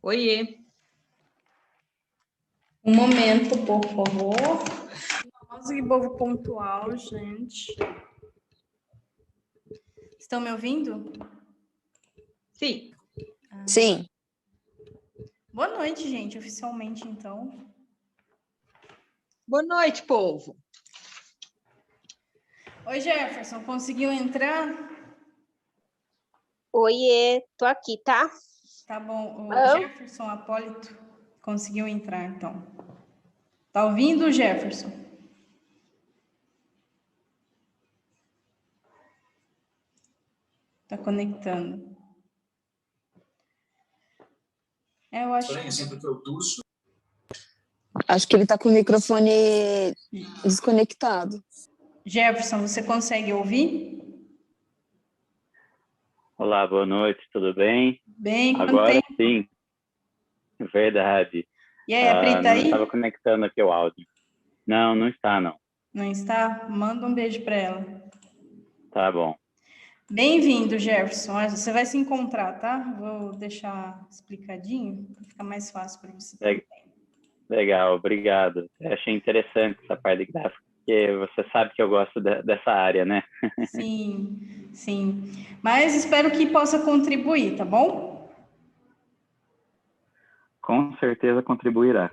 Oiê. Um momento, por favor. Música e povo pontual, gente. Estão me ouvindo? Sim. Sim. Boa noite, gente, oficialmente, então. Boa noite, povo. Oi, Jefferson, conseguiu entrar? Oiê, tô aqui, tá? Tá bom. O Jefferson Apólito conseguiu entrar, então. Tá ouvindo, Jefferson? Tá conectando. Eu acho que... Acho que ele tá com o microfone desconectado. Jefferson, você consegue ouvir? Olá, boa noite, tudo bem? Bem, agora sim, verdade. E aí, a Pri tá aí? Não estava conectando aqui o áudio. Não, não está, não. Não está? Manda um beijo para ela. Tá bom. Bem-vindo, Jefferson. Você vai se encontrar, tá? Vou deixar explicadinho, para ficar mais fácil para você também. Legal, obrigado. Eu achei interessante essa parte de gráfico, porque você sabe que eu gosto dessa área, né? Sim, sim. Mas espero que possa contribuir, tá bom? Com certeza contribuirá.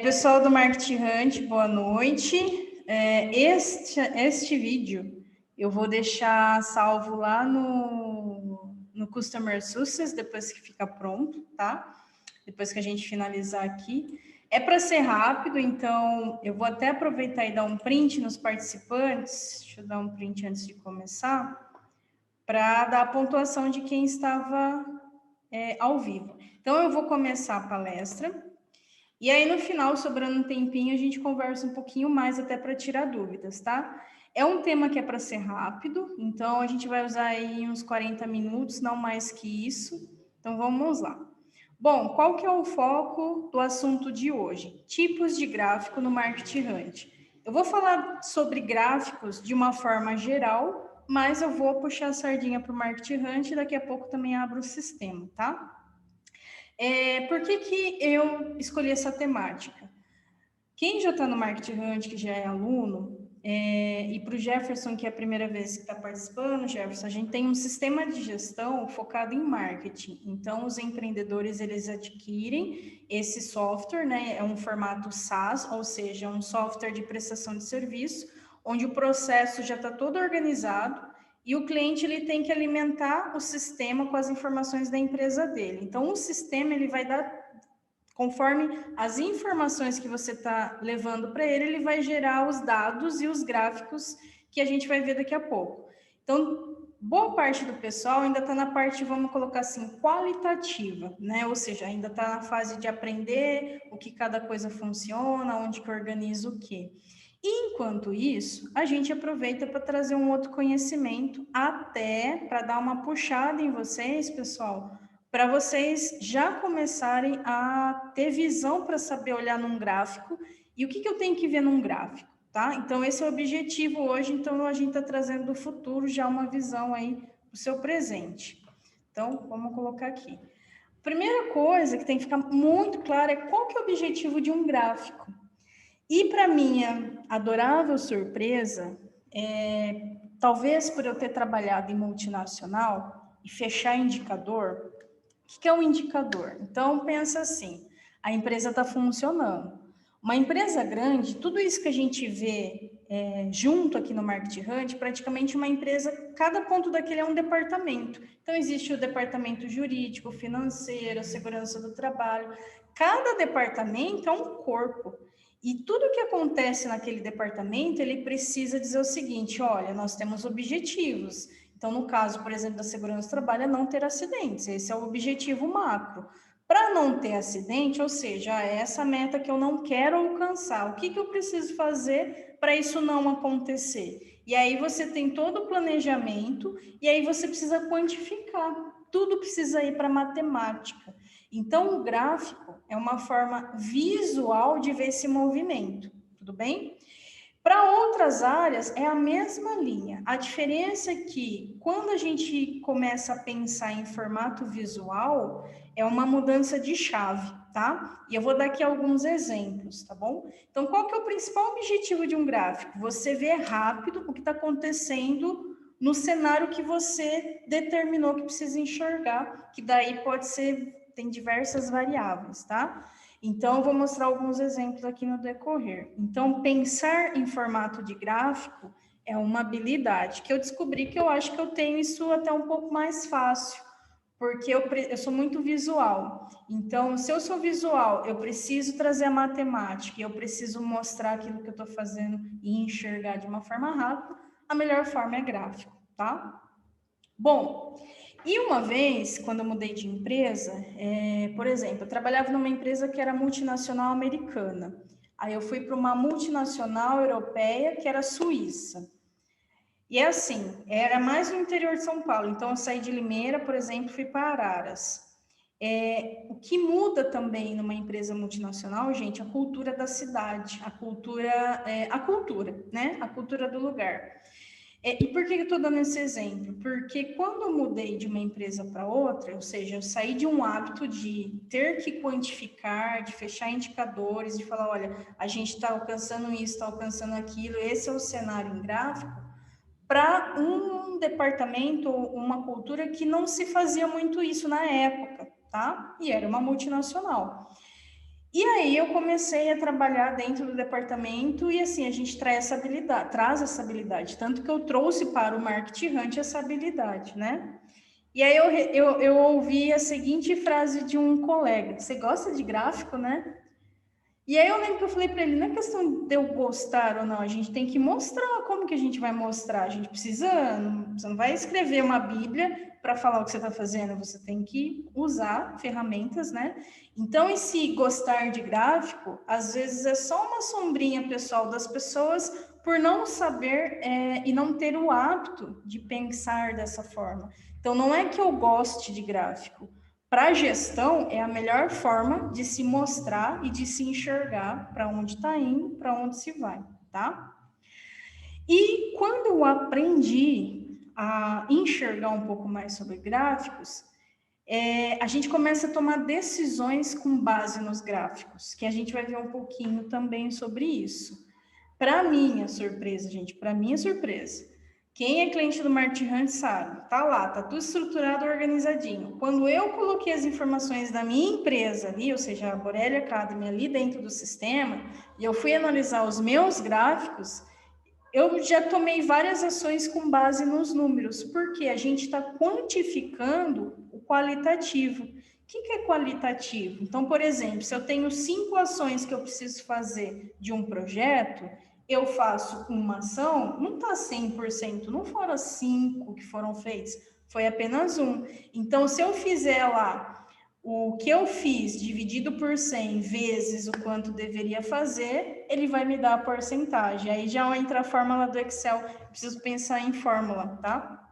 Pessoal do Marketing Hunt, boa noite. Este vídeo eu vou deixar salvo lá no Customer Success, depois que ficar pronto, tá? Depois que a gente finalizar aqui. É para ser rápido, então eu vou até aproveitar e dar um print nos participantes. Deixa eu dar um print antes de começar, para dar a pontuação de quem estava ao vivo. Então eu vou começar a palestra. E aí, no final, sobrando um tempinho, a gente conversa um pouquinho mais até para tirar dúvidas, tá? É um tema que é para ser rápido, então a gente vai usar aí uns 40 minutos, não mais que isso. Então, vamos lá. Bom, qual que é o foco do assunto de hoje? Tipos de gráfico no Marketing Hunt. Eu vou falar sobre gráficos de uma forma geral, mas eu vou puxar a sardinha para o Marketing Hunt e daqui a pouco também abro o sistema, tá? Por que eu escolhi essa temática? Quem já está no Marketing Hunt, que já é aluno, e para o Jefferson, que é a primeira vez que está participando, Jefferson, a gente tem um sistema de gestão focado em marketing. Então, os empreendedores, eles adquirem esse software, né? É um formato SaaS, ou seja, um software de prestação de serviço, onde o processo já está todo organizado, e o cliente ele tem que alimentar o sistema com as informações da empresa dele. Então, o sistema ele vai dar, conforme as informações que você está levando para ele, ele vai gerar os dados e os gráficos que a gente vai ver daqui a pouco. Então, boa parte do pessoal ainda está na parte, vamos colocar assim, qualitativa, né? Ou seja, ainda está na fase de aprender o que cada coisa funciona, onde que organiza o quê. Enquanto isso, a gente aproveita para trazer um outro conhecimento, até para dar uma puxada em vocês, pessoal, para vocês já começarem a ter visão para saber olhar num gráfico e o que eu tenho que ver num gráfico, tá? Então, esse é o objetivo hoje, então a gente está trazendo do futuro já uma visão aí do seu presente. Então, vamos colocar aqui. Primeira coisa que tem que ficar muito clara é qual que é o objetivo de um gráfico. E para minha adorável surpresa, talvez por eu ter trabalhado em multinacional e fechar indicador, o que é um indicador? Então, pensa assim, a empresa está funcionando. Uma empresa grande, tudo isso que a gente vê junto aqui no Marketing Hunt, praticamente uma empresa, cada ponto daquele é um departamento. Então, existe o departamento jurídico, financeiro, segurança do trabalho. Cada departamento é um corpo. E tudo que acontece naquele departamento, ele precisa dizer o seguinte, olha, nós temos objetivos. Então, no caso, por exemplo, da segurança do trabalho, é não ter acidentes. Esse é o objetivo macro. Para não ter acidente, ou seja, é essa meta que eu não quero alcançar. O que eu preciso fazer para isso não acontecer? E aí você tem todo o planejamento e aí você precisa quantificar. Tudo precisa ir para matemática. Então, o gráfico é uma forma visual de ver esse movimento. Tudo bem? Para outras áreas, é a mesma linha. A diferença é que, quando a gente começa a pensar em formato visual, é uma mudança de chave, tá? E eu vou dar aqui alguns exemplos, tá bom? Então, qual que é o principal objetivo de um gráfico? Você ver rápido o que está acontecendo no cenário que você determinou que precisa enxergar, que daí pode ser, tem diversas variáveis, tá? Então, eu vou mostrar alguns exemplos aqui no decorrer. Então, pensar em formato de gráfico é uma habilidade que eu descobri que eu acho que eu tenho isso até um pouco mais fácil, porque eu sou muito visual. Então, se eu sou visual, eu preciso trazer a matemática, eu preciso mostrar aquilo que eu estou fazendo e enxergar de uma forma rápida, a melhor forma é gráfico, tá? Bom, e uma vez, quando eu mudei de empresa, por exemplo, eu trabalhava numa empresa que era multinacional americana. Aí eu fui para uma multinacional europeia que era suíça. E é assim, era mais no interior de São Paulo. Então, eu saí de Limeira, por exemplo, fui para Araras. O que muda também numa empresa multinacional, gente, a cultura da cidade, a cultura, né? A cultura do lugar. E por que eu estou dando esse exemplo? Porque quando eu mudei de uma empresa para outra, ou seja, eu saí de um hábito de ter que quantificar, de fechar indicadores, de falar, olha, a gente está alcançando isso, está alcançando aquilo, esse é o cenário em gráfico, para um departamento, uma cultura que não se fazia muito isso na época, tá? E era uma multinacional. E aí eu comecei a trabalhar dentro do departamento e assim, a gente traz essa habilidade, tanto que eu trouxe para o Marketing Hunt essa habilidade, né? E aí eu ouvi a seguinte frase de um colega: você gosta de gráfico, né? E aí eu lembro que eu falei para ele, não é questão de eu gostar ou não, a gente tem que mostrar. Como que a gente vai mostrar? A gente precisa, você não vai escrever uma Bíblia para falar o que você está fazendo, você tem que usar ferramentas, né? Então, esse gostar de gráfico, às vezes é só uma sombrinha pessoal das pessoas por não saber e não ter o hábito de pensar dessa forma. Então, não é que eu goste de gráfico. Para a gestão, é a melhor forma de se mostrar e de se enxergar para onde está indo, para onde se vai, tá? E quando eu aprendi a enxergar um pouco mais sobre gráficos, a gente começa a tomar decisões com base nos gráficos, que a gente vai ver um pouquinho também sobre isso. Para minha surpresa, gente, para minha surpresa, quem é cliente do Marketing Hunt sabe, tá lá, tá tudo estruturado, organizadinho. Quando eu coloquei as informações da minha empresa ali, ou seja, a Borelli Academy ali dentro do sistema, e eu fui analisar os meus gráficos, eu já tomei várias ações com base nos números, porque a gente está quantificando o qualitativo. O que é qualitativo? Então, por exemplo, se eu tenho 5 ações que eu preciso fazer de um projeto, eu faço uma ação, não está 100%, não foram 5 que foram feitas, foi apenas 1. Então, se eu fizer lá o que eu fiz dividido por 100 vezes o quanto deveria fazer, ele vai me dar a porcentagem. Aí já entra a fórmula do Excel, preciso pensar em fórmula, tá?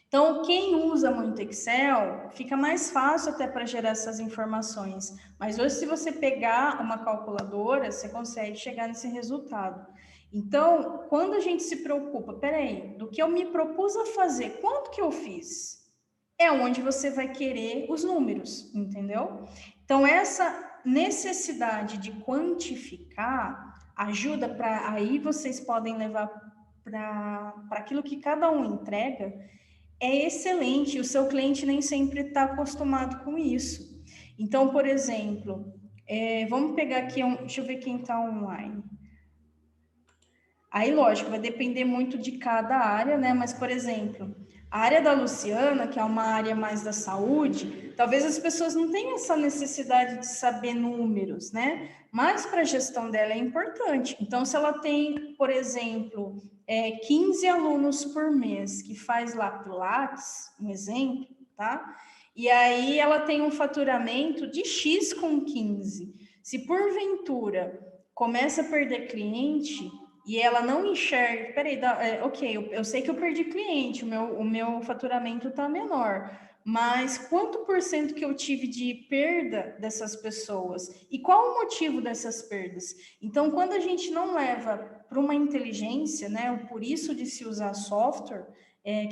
Então, quem usa muito Excel, fica mais fácil até para gerar essas informações. Mas hoje, se você pegar uma calculadora, você consegue chegar nesse resultado. Então, quando a gente se preocupa, peraí, do que eu me propus a fazer, quanto que eu fiz? É onde você vai querer os números, entendeu? Então, essa necessidade de quantificar ajuda para... Aí vocês podem levar para aquilo que cada um entrega, é excelente. O seu cliente nem sempre está acostumado com isso. Então, por exemplo, vamos pegar aqui, deixa eu ver quem está online. Aí, lógico, vai depender muito de cada área, né? Mas, por exemplo, a área da Luciana, que é uma área mais da saúde, talvez as pessoas não tenham essa necessidade de saber números, né? Mas para a gestão dela é importante. Então, se ela tem, por exemplo, 15 alunos por mês que faz lá Pilates, um exemplo, tá? E aí ela tem um faturamento de X com 15. Se porventura começa a perder cliente e ela não enxerga, peraí, ok, eu sei que eu perdi cliente, o meu faturamento está menor, mas quanto por cento que eu tive de perda dessas pessoas? E qual o motivo dessas perdas? Então, quando a gente não leva para uma inteligência, né, por isso de se usar software,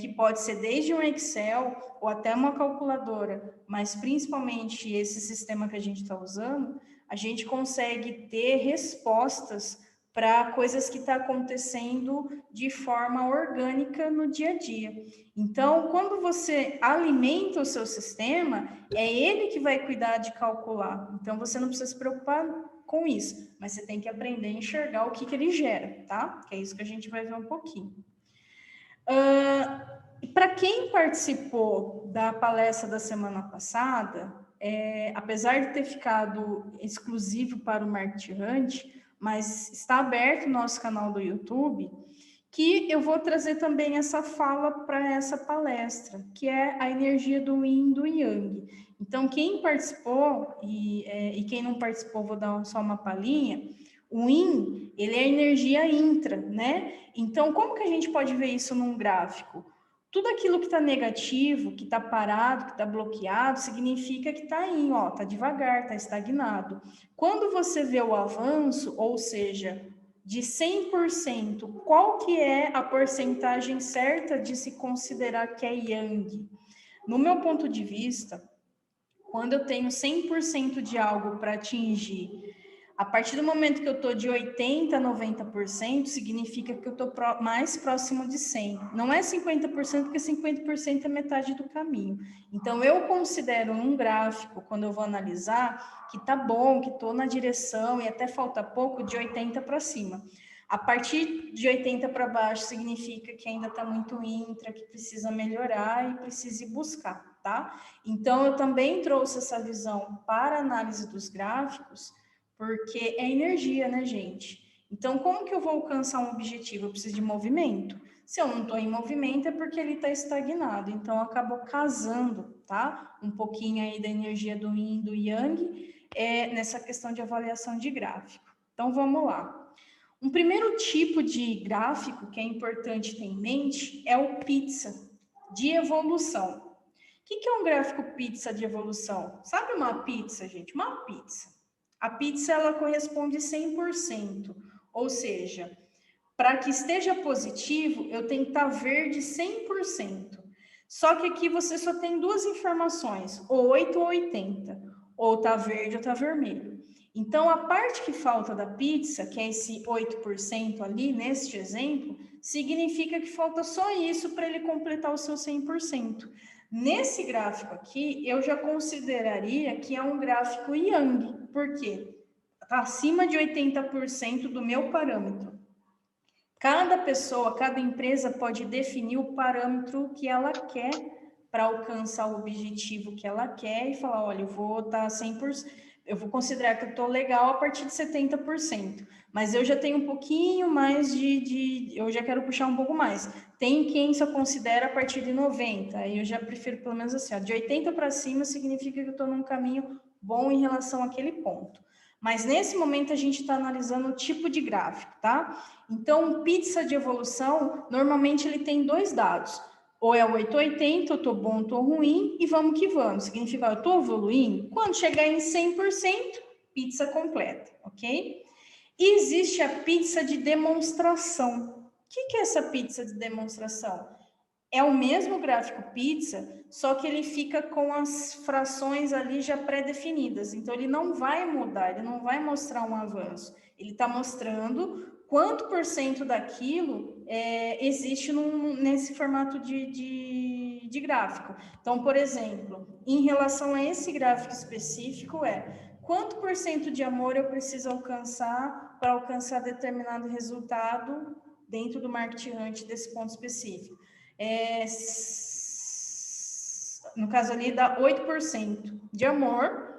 que pode ser desde um Excel ou até uma calculadora, mas principalmente esse sistema que a gente está usando, a gente consegue ter respostas para coisas que estão acontecendo de forma orgânica no dia a dia. Então, quando você alimenta o seu sistema, é ele que vai cuidar de calcular. Então, você não precisa se preocupar com isso, mas você tem que aprender a enxergar o que ele gera, tá? Que é isso que a gente vai ver um pouquinho. Para quem participou da palestra da semana passada, apesar de ter ficado exclusivo para o Market Hunt, mas está aberto o nosso canal do YouTube, que eu vou trazer também essa fala para essa palestra, que é a energia do Yin e do Yang. Então, quem participou e quem não participou, vou dar só uma palhinha. O Yin, ele é a energia intra, né? Então, como que a gente pode ver isso num gráfico? Tudo aquilo que está negativo, que está parado, que está bloqueado, significa que está aí, ó, está devagar, está estagnado. Quando você vê o avanço, ou seja, de 100%, qual que é a porcentagem certa de se considerar que é Yang? No meu ponto de vista, quando eu tenho 100% de algo para atingir, a partir do momento que eu estou de 80% a 90%, significa que eu estou mais próximo de 100%. Não é 50%, porque 50% é metade do caminho. Então, eu considero num gráfico, quando eu vou analisar, que tá bom, que estou na direção e até falta pouco, de 80% para cima. A partir de 80% para baixo, significa que ainda está muito intra, que precisa melhorar e precisa ir buscar, tá? Então, eu também trouxe essa visão para a análise dos gráficos, porque é energia, né, gente? Então, como que eu vou alcançar um objetivo? Eu preciso de movimento. Se eu não estou em movimento, é porque ele está estagnado. Então, eu acabo casando, tá? Um pouquinho aí da energia do Yin e do Yang nessa questão de avaliação de gráfico. Então, vamos lá. Um primeiro tipo de gráfico que é importante ter em mente é o pizza de evolução. O que é um gráfico pizza de evolução? Sabe uma pizza, gente? Uma pizza. A pizza, ela corresponde 100%, ou seja, para que esteja positivo, eu tenho que estar verde 100%. Só que aqui você só tem duas informações, ou 8 ou 80, ou está verde ou está vermelho. Então, a parte que falta da pizza, que é esse 8% ali, neste exemplo, significa que falta só isso para ele completar o seu 100%. Nesse gráfico aqui, eu já consideraria que é um gráfico Yang. Por quê? Está acima de 80% do meu parâmetro. Cada pessoa, cada empresa pode definir o parâmetro que ela quer para alcançar o objetivo que ela quer e falar, olha, eu vou estar 100%, eu vou considerar que eu estou legal a partir de 70%, mas eu já tenho um pouquinho mais eu já quero puxar um pouco mais. Tem quem só considera a partir de 90%, aí eu já prefiro pelo menos assim, ó, de 80% para cima significa que eu estou num caminho bom em relação àquele ponto. Mas nesse momento a gente está analisando o tipo de gráfico, tá? Então, um pizza de evolução, normalmente ele tem dois dados. Ou é o 880, eu estou bom, estou ruim, e vamos que vamos. Significa, eu estou evoluindo. Quando chegar em 100%, pizza completa, ok? E existe a pizza de demonstração. O que é essa pizza de demonstração? É o mesmo gráfico pizza, só que ele fica com as frações ali já pré-definidas. Então, ele não vai mudar, ele não vai mostrar um avanço. Ele está mostrando quanto por cento daquilo existe nesse formato de gráfico. Então, por exemplo, em relação a esse gráfico específico, quanto por cento de amor eu preciso alcançar para alcançar determinado resultado dentro do Market Hunt desse ponto específico. No caso ali dá 8% de amor,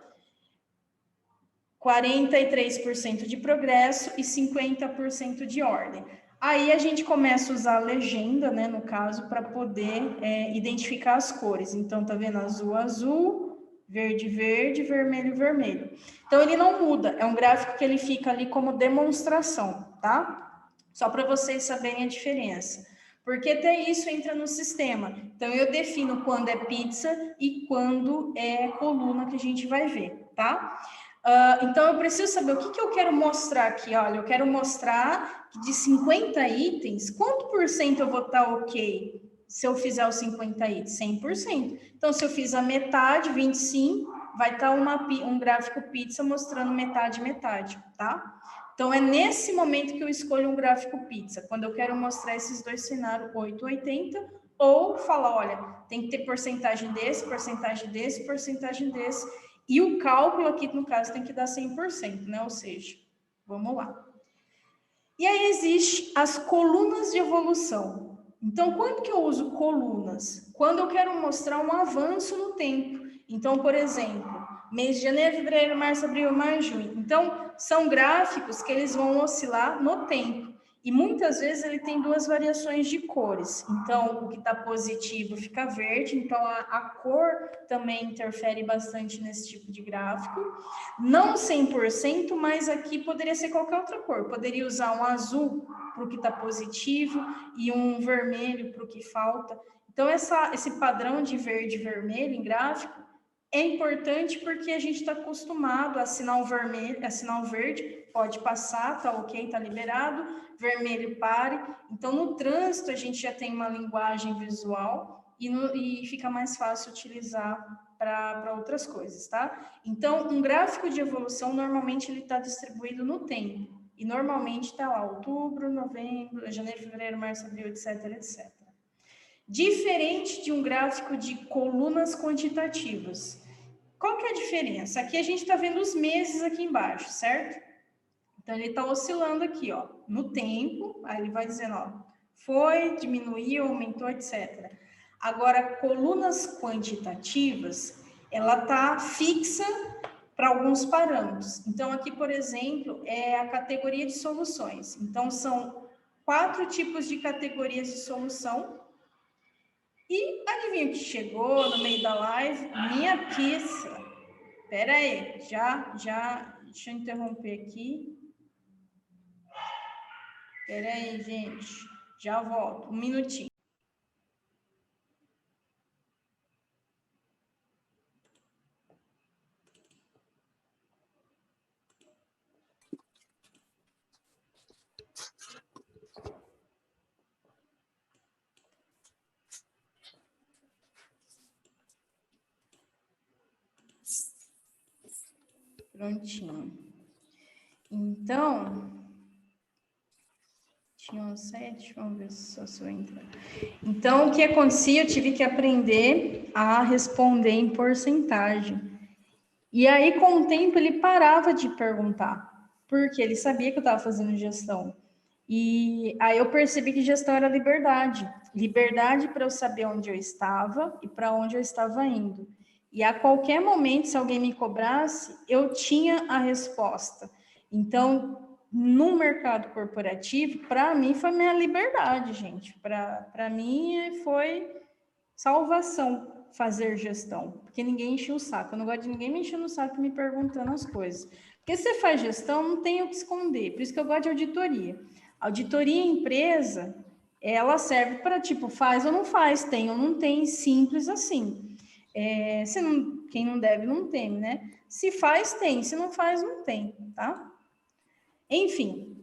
43% de progresso e 50% de ordem. Aí a gente começa a usar a legenda, né, no caso, para poder identificar as cores. Então, tá vendo? Azul, azul, verde, verde, vermelho, vermelho. Então, ele não muda. É um gráfico que ele fica ali como demonstração, tá? Só para vocês saberem a diferença. porque até isso entra no sistema. Então, eu defino quando é pizza e quando é coluna que a gente vai ver, tá? Então, eu preciso saber o que eu quero mostrar aqui. Olha, eu quero mostrar que de 50 itens, quanto por cento eu vou estar ok se eu fizer os 50 itens? 100%. Então, se eu fiz a metade, 25, vai estar um gráfico pizza mostrando metade, metade, tá? Então, é nesse momento que eu escolho um gráfico pizza, quando eu quero mostrar esses dois cenários, 8, 80, ou falar, olha, tem que ter porcentagem desse, porcentagem desse, porcentagem desse, e o cálculo aqui, no caso, tem que dar 100%, né? Ou seja, vamos lá. E aí, existe as colunas de evolução. Então, quando que eu uso colunas? Quando eu quero mostrar um avanço no tempo. Então, por exemplo, mês de janeiro, fevereiro, março, abril, maio, junho. Então, são gráficos que eles vão oscilar no tempo. E muitas vezes ele tem duas variações de cores. Então, o que está positivo fica verde. Então, a cor também interfere bastante nesse tipo de gráfico. Não 100%, mas aqui poderia ser qualquer outra cor. Poderia usar um azul para o que está positivo e um vermelho para o que falta. Então, esse padrão de verde e vermelho em gráfico é importante porque a gente está acostumado a assinar o vermelho, assinar o verde, pode passar, tá ok, tá liberado, vermelho pare. Então, no trânsito, a gente já tem uma linguagem visual e fica mais fácil utilizar para outras coisas, tá? Então, um gráfico de evolução, normalmente, ele está distribuído no tempo. E, normalmente, está lá outubro, novembro, janeiro, fevereiro, março, abril, etc, etc. Diferente de um gráfico de colunas quantitativas. Qual que é a diferença? Aqui a gente está vendo os meses aqui embaixo, certo? Então, ele está oscilando aqui, ó, no tempo, aí ele vai dizendo, ó, foi, diminuiu, aumentou, etc. Agora, colunas quantitativas, ela está fixa para alguns parâmetros. Então, aqui, por exemplo, é a categoria de soluções. Então, são 4 tipos de categorias de solução. E adivinha o que chegou no meio da live? Minha pizza. Espera aí, deixa eu interromper aqui. Espera aí, gente, já volto, um minutinho. Prontinho. Então, tinha 7, vamos ver se eu entrar. Então, o que acontecia? Eu tive que aprender a responder em porcentagem. E aí, com o tempo, ele parava de perguntar, porque ele sabia que eu estava fazendo gestão. E aí eu percebi que gestão era liberdade. Liberdade para eu saber onde eu estava e para onde eu estava indo. E a qualquer momento, se alguém me cobrasse, eu tinha a resposta. Então, no mercado corporativo, para mim foi minha liberdade, gente. Para mim foi salvação fazer gestão, porque ninguém enche o saco. Eu não gosto de ninguém me enchendo o saco me perguntando as coisas. Porque se você faz gestão, não tem o que esconder. Por isso que eu gosto de auditoria. Auditoria em empresa, ela serve para, tipo, faz ou não faz, tem ou não tem, simples assim. Quem não deve, não tem, né? Se faz, tem. Se não faz, não tem, tá? Enfim.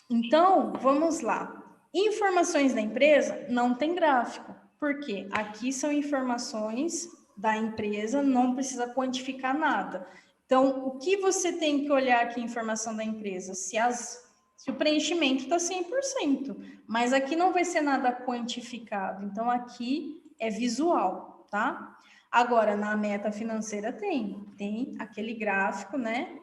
Então, vamos lá. Informações da empresa não tem gráfico. Por quê? Aqui são informações da empresa, não precisa quantificar nada. Então, o que você tem que olhar aqui, informação da empresa? Se o preenchimento está 100%, mas aqui não vai ser nada quantificado. Então, aqui é visual, tá? Agora, na meta financeira tem aquele gráfico, né?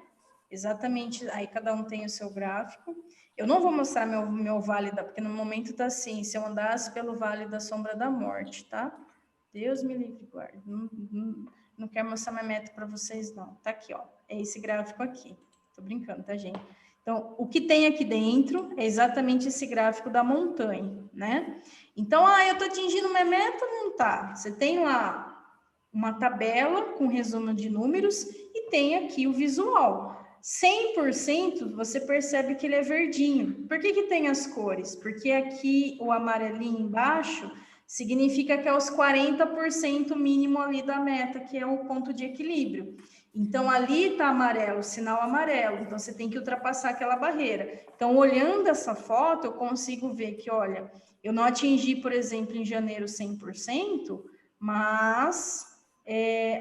Exatamente, aí cada um tem o seu gráfico. Eu não vou mostrar meu vale, porque no momento tá assim, se eu andasse pelo vale da sombra da morte, tá? Deus me livre, guarde. Não quero mostrar minha meta para vocês, não. Tá aqui, ó. É esse gráfico aqui. Tô brincando, tá, gente? Então, o que tem aqui dentro é exatamente esse gráfico da montanha, né? Então, eu tô atingindo minha meta? Não tá. Você tem lá uma tabela com resumo de números e tem aqui o visual. 100% você percebe que ele é verdinho. Por que que tem as cores? Porque aqui o amarelinho embaixo significa que é os 40% mínimo ali da meta, que é o ponto de equilíbrio. Então, ali está amarelo, sinal amarelo. Então, você tem que ultrapassar aquela barreira. Então, olhando essa foto, eu consigo ver que, olha, eu não atingi, por exemplo, em janeiro 100%, mas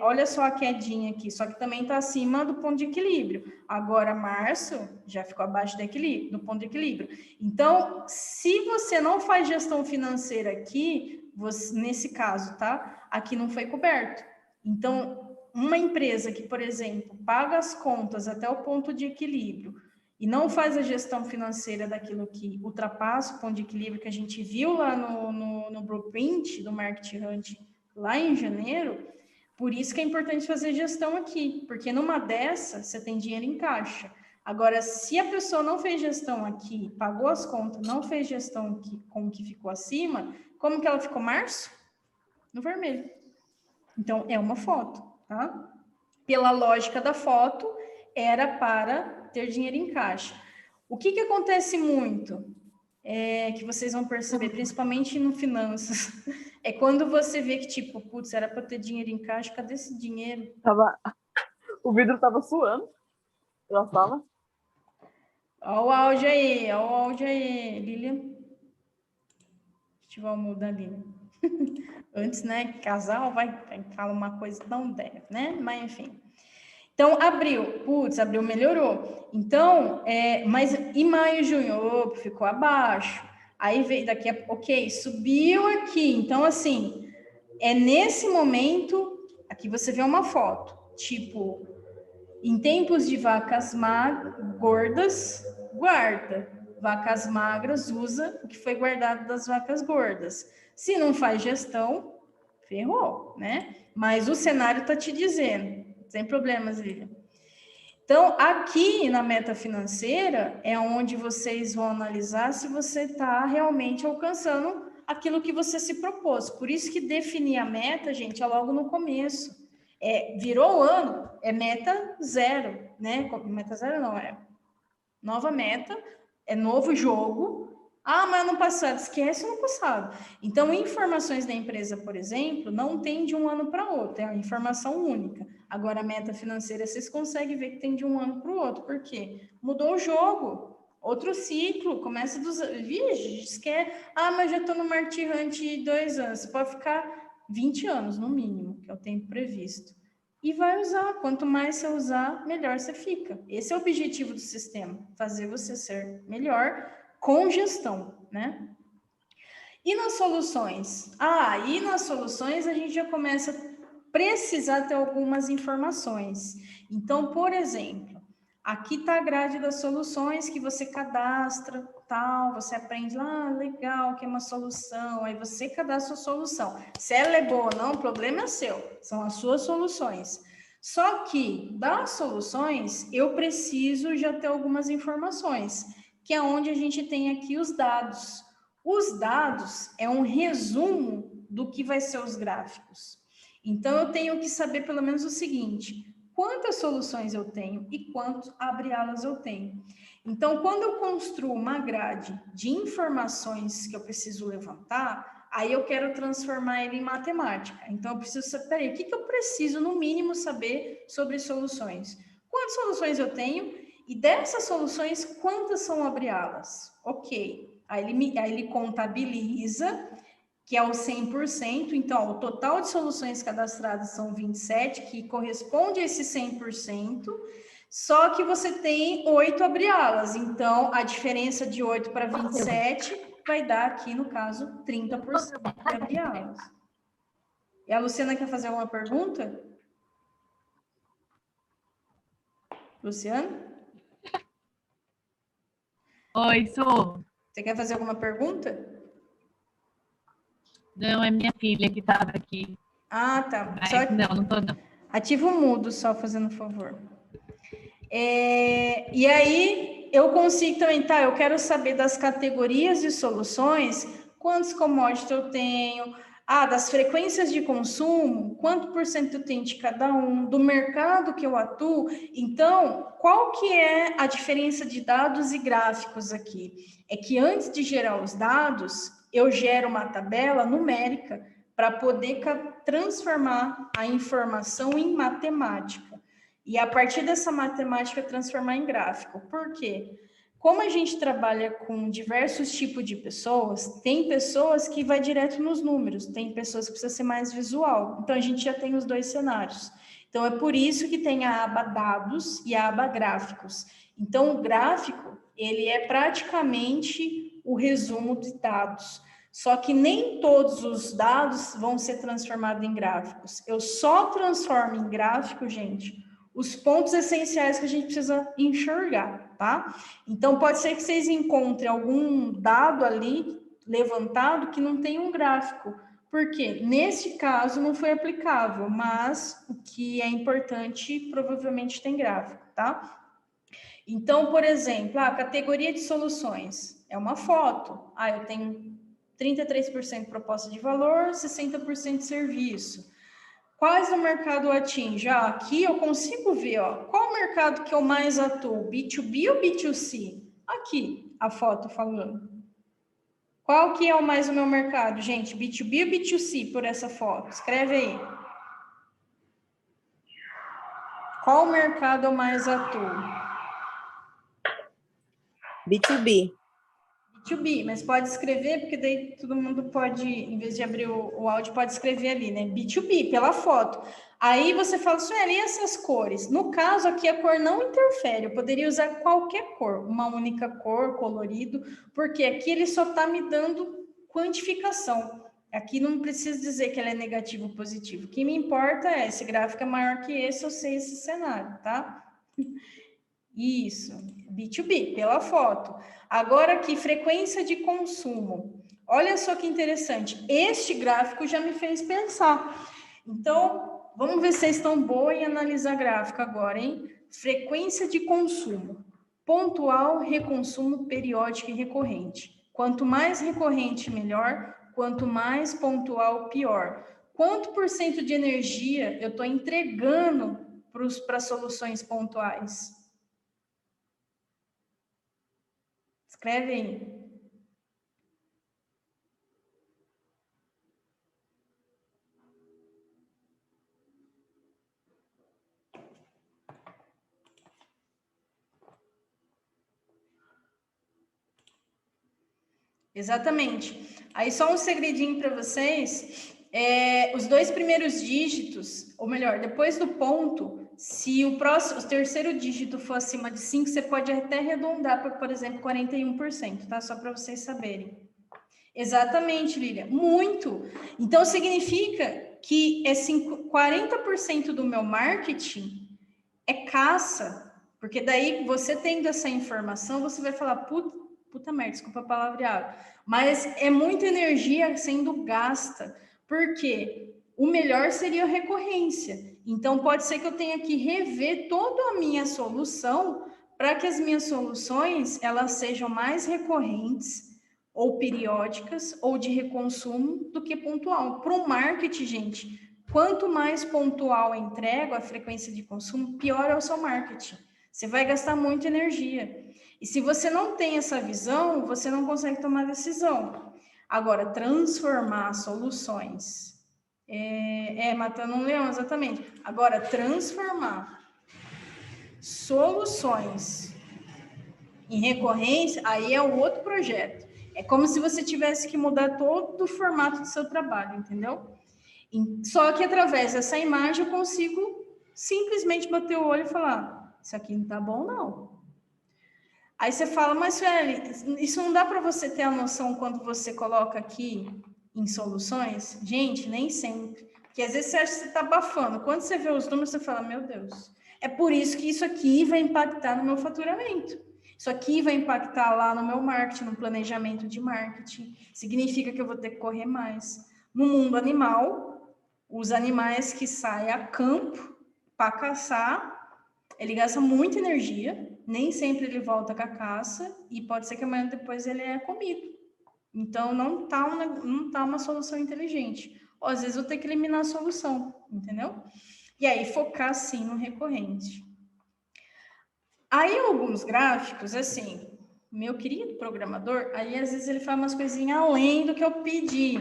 olha só a quedinha aqui, só que também está acima do ponto de equilíbrio. Agora, março já ficou abaixo do ponto de equilíbrio. Então, se você não faz gestão financeira aqui, nesse caso, tá? Aqui não foi coberto. Então, uma empresa que, por exemplo, paga as contas até o ponto de equilíbrio e não faz a gestão financeira daquilo que ultrapassa o ponto de equilíbrio que a gente viu lá no blueprint do Market Hunt lá em janeiro, por isso que é importante fazer gestão aqui, porque numa dessas você tem dinheiro em caixa. Agora, se a pessoa não fez gestão aqui, pagou as contas, não fez gestão aqui, com o que ficou acima, como que ela ficou março? No vermelho. Então, é uma foto, tá? Pela lógica da foto, era para ter dinheiro em caixa. O que acontece muito, que vocês vão perceber, principalmente no finanças, é quando você vê que, tipo, putz, era para ter dinheiro em caixa, cadê esse dinheiro? O vidro tava suando. Já tava. Olha o áudio aí, Lilian. Deixa eu mudar ali. Antes, né, casal vai falar uma coisa, não deve, né? Mas, enfim. Então, abril melhorou. Então, mas em maio, junho, ficou abaixo. Aí veio daqui, ok, subiu aqui. Então, assim, nesse momento, aqui você vê uma foto, tipo, em tempos de vacas gordas, guarda. Vacas magras, usa o que foi guardado das vacas gordas. Se não faz gestão, ferrou, né? Mas o cenário está te dizendo, sem problemas, Lívia. Então, aqui na meta financeira é onde vocês vão analisar se você está realmente alcançando aquilo que você se propôs. Por isso que definir a meta, gente, é logo no começo. Virou o ano, é meta zero, né? Meta zero não, é nova meta, é novo jogo. Ah, mas ano passado, esquece ano passado. Então, informações da empresa, por exemplo, não tem de um ano para outro, é uma informação única. Agora, a meta financeira, vocês conseguem ver que tem de um ano para o outro. Por quê? Mudou o jogo, outro ciclo, começa dos... Vixe, mas já estou no Market Hunt 2 anos. Você pode ficar 20 anos, no mínimo, que é o tempo previsto. E vai usar. Quanto mais você usar, melhor você fica. Esse é o objetivo do sistema, fazer você ser melhor com gestão, né? E nas soluções? E nas soluções a gente já começa a precisar ter algumas informações. Então, por exemplo, aqui está a grade das soluções que você cadastra, tal, você aprende lá, legal, que é uma solução, aí você cadastra a solução. Se ela é boa ou não, o problema é seu, são as suas soluções. Só que das soluções, eu preciso já ter algumas informações, que é onde a gente tem aqui os dados. Os dados é um resumo do que vai ser os gráficos. Então, eu tenho que saber pelo menos o seguinte: quantas soluções eu tenho e quantas abre-alas eu tenho. Então, quando eu construo uma grade de informações que eu preciso levantar, aí eu quero transformar ele em matemática. Então, eu preciso saber, peraí, o que eu preciso, no mínimo, saber sobre soluções? Quantas soluções eu tenho? E dessas soluções, quantas são abre-alas? Ok. Aí ele contabiliza, que é o 100%. Então, o total de soluções cadastradas são 27, que corresponde a esse 100%. Só que você tem 8 abre-alas. Então, a diferença de 8 para 27 vai dar aqui, no caso, 30% de abre-alas. E a Luciana quer fazer alguma pergunta? Luciana? Oi, Su. Você quer fazer alguma pergunta? Não, é minha filha que estava aqui. Ah, tá. Mas, Só... não estou não. Ativa o mudo, só fazendo favor. E aí, eu consigo também, eu quero saber das categorias de soluções, quantos commodities eu tenho, Das frequências de consumo, quanto por cento tem de cada um, do mercado que eu atuo. Então, qual que é a diferença de dados e gráficos aqui? É que antes de gerar os dados, eu gero uma tabela numérica para poder transformar a informação em matemática. E a partir dessa matemática, transformar em gráfico. Por quê? Como a gente trabalha com diversos tipos de pessoas, tem pessoas que vai direto nos números, tem pessoas que precisa ser mais visual. Então, a gente já tem os dois cenários. Então, é por isso que tem a aba dados e a aba gráficos. Então, o gráfico, ele é praticamente o resumo de dados. Só que nem todos os dados vão ser transformados em gráficos. Eu só transformo em gráfico, gente, os pontos essenciais que a gente precisa enxergar, tá? Então, pode ser que vocês encontrem algum dado ali levantado que não tem um gráfico. Por quê? Nesse caso, não foi aplicável, mas o que é importante, provavelmente tem gráfico, tá? Então, por exemplo, a categoria de soluções é uma foto. Eu tenho 33% proposta de valor, 60% de serviço. Quais o mercado atinge? Aqui eu consigo ver, qual o mercado que eu mais atuo, B2B ou B2C? Aqui, a foto falando. Qual que é mais o meu mercado, gente? B2B ou B2C por essa foto? Escreve aí. Qual mercado eu mais atuo? B2B. B2B, mas pode escrever, porque daí todo mundo pode, em vez de abrir o áudio, pode escrever ali, né? B2B, pela foto. Aí você fala, Sueli, e essas cores? No caso aqui, a cor não interfere, eu poderia usar qualquer cor, uma única cor, colorido, porque aqui ele só está me dando quantificação. Aqui não precisa dizer que ele é negativo ou positivo. O que me importa é, esse gráfico é maior que esse, eu sei esse cenário, tá? Isso, B2B, pela foto. Agora aqui, frequência de consumo. Olha só que interessante. Este gráfico já me fez pensar. Então, vamos ver se vocês estão boas em analisar gráfico agora, hein? Frequência de consumo. Pontual, reconsumo, periódico e recorrente. Quanto mais recorrente, melhor. Quanto mais pontual, pior. Quanto por cento de energia eu estou entregando para soluções pontuais? Escreve aí. Exatamente. Aí só um segredinho para vocês. Os dois primeiros dígitos, ou melhor, depois do ponto, se o terceiro dígito for acima de 5, você pode até arredondar para, por exemplo, 41%, tá? Só para vocês saberem. Exatamente, Lília. Muito. Então, significa que 40% do meu marketing é caça. Porque daí, você tendo essa informação, você vai falar, puta merda, desculpa a palavreada, mas é muita energia sendo gasta. Por quê? O melhor seria a recorrência. Então, pode ser que eu tenha que rever toda a minha solução para que as minhas soluções elas sejam mais recorrentes ou periódicas ou de reconsumo do que pontual. Para o marketing, gente, quanto mais pontual eu entrego a frequência de consumo, pior é o seu marketing. Você vai gastar muita energia. E se você não tem essa visão, você não consegue tomar decisão. Agora, transformar soluções. Matando um leão, exatamente. Agora, transformar soluções em recorrência, aí é o outro projeto. É como se você tivesse que mudar todo o formato do seu trabalho, entendeu? Só que através dessa imagem eu consigo simplesmente bater o olho e falar, isso aqui não tá bom, não. Aí você fala, mas Sueli, isso não dá para você ter a noção quando você coloca aqui em soluções? Gente, nem sempre. Porque às vezes você acha que você está abafando. Quando você vê os números, você fala, meu Deus, é por isso que isso aqui vai impactar no meu faturamento. Isso aqui vai impactar lá no meu marketing, no planejamento de marketing. Significa que eu vou ter que correr mais. No mundo animal, os animais que saem a campo para caçar, ele gasta muita energia, nem sempre ele volta com a caça, e pode ser que amanhã depois ele é comido. Então, não tá uma solução inteligente. Ou às vezes eu tenho que eliminar a solução, entendeu? E aí focar sim no recorrente. Aí alguns gráficos, assim, meu querido programador, aí às vezes ele faz umas coisinhas além do que eu pedi.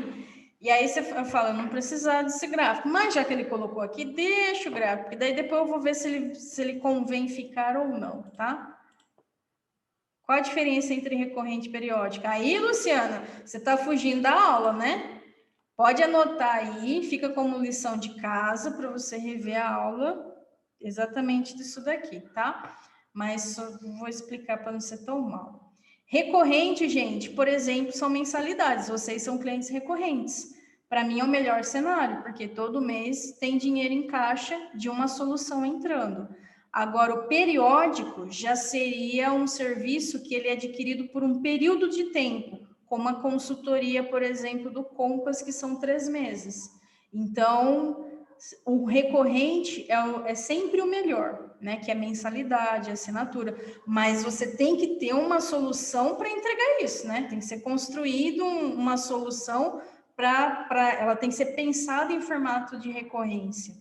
E aí você fala, não precisa desse gráfico, mas já que ele colocou aqui, deixa o gráfico, e daí depois eu vou ver se ele convém ficar ou não, tá? Qual a diferença entre recorrente e periódica? Aí, Luciana, você está fugindo da aula, né? Pode anotar aí, fica como lição de casa para você rever a aula exatamente disso daqui, tá? Mas só vou explicar para não ser tão mal. Recorrente, gente, por exemplo, são mensalidades. Vocês são clientes recorrentes. Para mim é o melhor cenário, porque todo mês tem dinheiro em caixa de uma solução entrando. Agora, o periódico já seria um serviço que ele é adquirido por um período de tempo, como a consultoria, por exemplo, do Compass, que são 3 meses. Então, o recorrente é sempre o melhor, né? Que é a mensalidade, a assinatura. Mas você tem que ter uma solução para entregar isso, né? Tem que ser construído uma solução ela tem que ser pensada em formato de recorrência.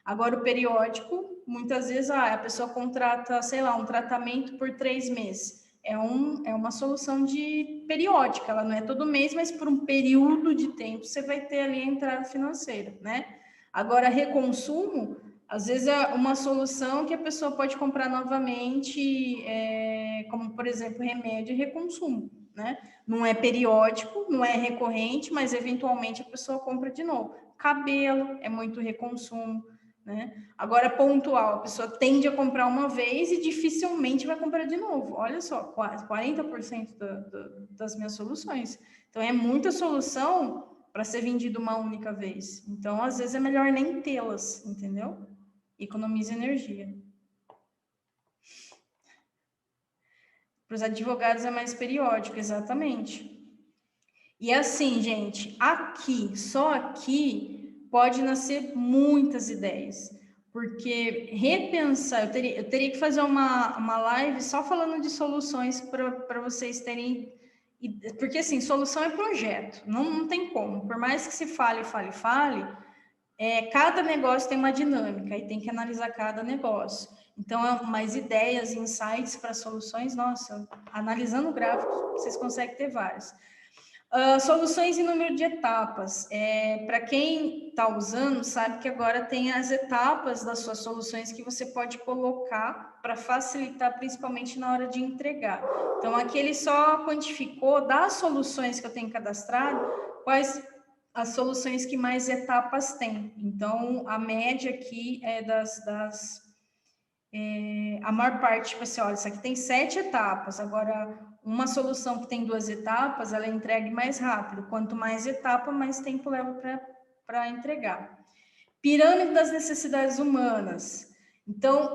Agora, o periódico, muitas vezes, a pessoa contrata, sei lá, um tratamento por 3 meses. É uma solução de periódica, ela não é todo mês, mas por um período de tempo você vai ter ali a entrada financeira, né? Agora, reconsumo, às vezes é uma solução que a pessoa pode comprar novamente, como, por exemplo, remédio e reconsumo, né? Não é periódico, não é recorrente, mas eventualmente a pessoa compra de novo. Cabelo é muito reconsumo, né? Agora, pontual, a pessoa tende a comprar uma vez e dificilmente vai comprar de novo. Olha só, 40% das minhas soluções. Então, é muita solução para ser vendido uma única vez. Então, às vezes, é melhor nem tê-las, entendeu? Economiza energia. Para os advogados é mais periódico, exatamente. E assim, gente, só aqui, pode nascer muitas ideias. Porque repensar, eu teria que fazer uma live só falando de soluções para vocês terem. Porque assim, solução é projeto, não tem como. Por mais que se fale, cada negócio tem uma dinâmica e tem que analisar cada negócio. Então, mais ideias, insights para soluções, nossa, analisando gráficos, vocês conseguem ter várias. Soluções em número de etapas. Para quem está usando, sabe que agora tem as etapas das suas soluções que você pode colocar para facilitar, principalmente na hora de entregar. Então, aqui ele só quantificou das soluções que eu tenho cadastrado, quais as soluções que mais etapas têm. Então, a média aqui é a maior parte, tipo assim, olha, isso aqui tem 7 etapas, agora uma solução que tem 2 etapas, ela é entregue mais rápido. Quanto mais etapa, mais tempo leva para entregar. Pirâmide das necessidades humanas. Então,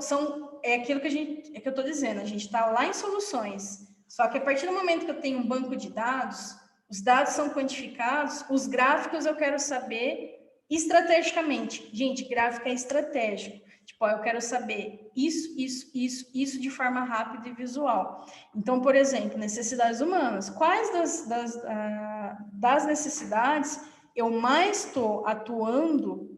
é aquilo que eu estou dizendo, a gente está lá em soluções, só que a partir do momento que eu tenho um banco de dados, os dados são quantificados, os gráficos eu quero saber estrategicamente. Gente, gráfico é estratégico. Tipo, eu quero saber isso de forma rápida e visual. Então, por exemplo, necessidades humanas. Quais das necessidades eu mais estou atuando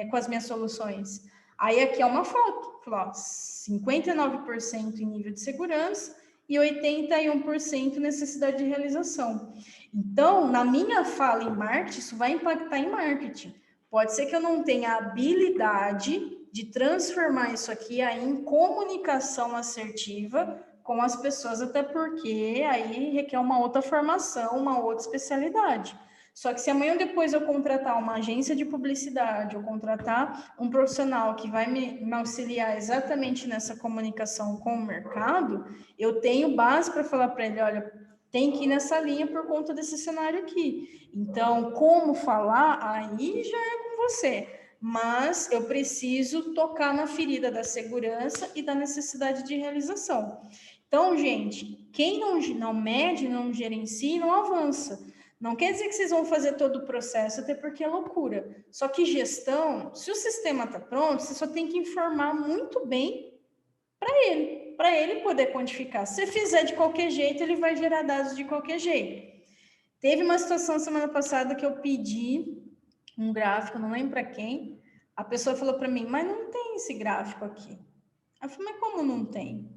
com as minhas soluções? Aí aqui é uma foto. 59% em nível de segurança e 81% necessidade de realização. Então, na minha fala em marketing, isso vai impactar em marketing. Pode ser que eu não tenha a habilidade de transformar isso aqui aí em comunicação assertiva com as pessoas, até porque aí requer uma outra formação, uma outra especialidade. Só que se amanhã ou depois eu contratar uma agência de publicidade, ou contratar um profissional que vai me auxiliar exatamente nessa comunicação com o mercado, eu tenho base para falar para ele, olha, tem que ir nessa linha por conta desse cenário aqui. Então, como falar, aí já é com você. Mas eu preciso tocar na ferida da segurança e da necessidade de realização. Então, gente, quem não mede, não gerencia, não avança. Não quer dizer que vocês vão fazer todo o processo, até porque é loucura. Só que gestão, se o sistema está pronto, você só tem que informar muito bem para ele poder quantificar. Se fizer de qualquer jeito, ele vai gerar dados de qualquer jeito. Teve uma situação semana passada que eu pedi um gráfico, não lembro para quem. A pessoa falou para mim, mas não tem esse gráfico aqui. Eu falei, mas como não tem?